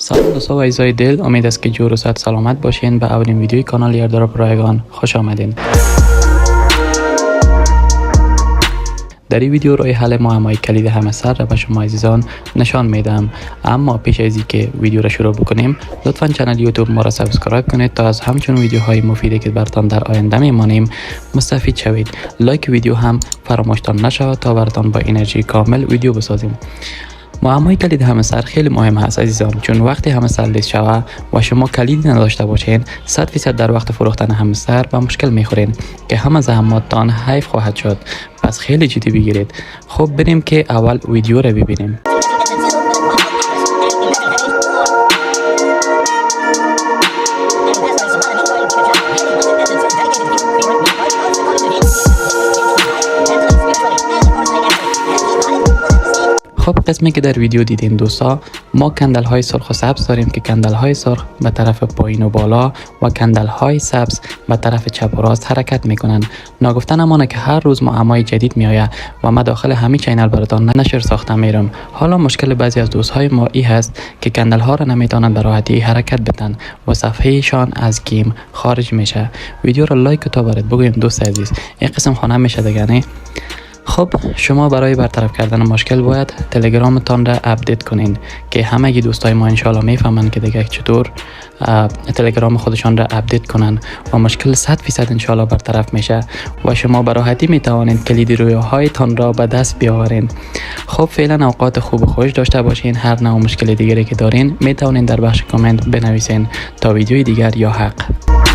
سلام دوستان و عزیزای دل، امید است که جور و صحت سلامت باشین. به اولین ویدیوی کانال ایردراپ رایگان خوش آمدین. در این ویدیو راه حل معمای کلید همه سر را به شما عزیزان نشان میدم. اما پیش از اینکه ویدیو را شروع بکنیم لطفا کانال یوتیوب ما را سابسکرایب کنید تا از همچون ویدیوهای مفیدی که براتون در آینده میمانیم مستفید شوید. لایک ویدیو هم فراموشتان نشود تا براتون با انرژی کامل ویدیو بسازیم. معمای کلید همسر خیلی مهم است عزیزان، چون وقتی همسر لیز شود و شما کلیدی نداشته باشین 100% در وقت فروختن همسر به مشکل میخورین که همه زحماتتان حیف خواهد شد. پس خیلی جدی بگیرید. خب بریم که اول ویدیو رو ببینیم. خب قسمی که در ویدیو دیدین دوستا، ما کندل های سرخ و سبز داریم که کندل های سرخ به طرف پایین و بالا و کندل های سبز به طرف چپ و راست حرکت میکنن. ناگفتن امانه که هر روز معمای جدید میآید و ما داخل همین چینل براتون نشر ساخته میرم. حالا مشکل بعضی از دوست های ما ای هست که کندل ها را نمیتونن به راحتی حرکت بدن و صفحه شان از گیم خارج میشه. ویدیو را لایک تا برات بگویم دوست عزیز این قسم خانه میشه دیگه. خب شما برای برطرف کردن مشکل باید تلگرامتان را اپدیت کنین که همه دوستای ما انشالله میفهمن که دیگه چطور تلگرام خودشان را اپدیت کنن و مشکل 100% انشالله برطرف میشه و شما به راحتی میتوانید کلید رویاهایتان را به دست بیاورین. خب فعلا اوقات خوب و خوش داشته باشین. هر نوع مشکل دیگری که دارین میتوانین در بخش کامنت بنویسین تا ویدیوی دیگر یا حق.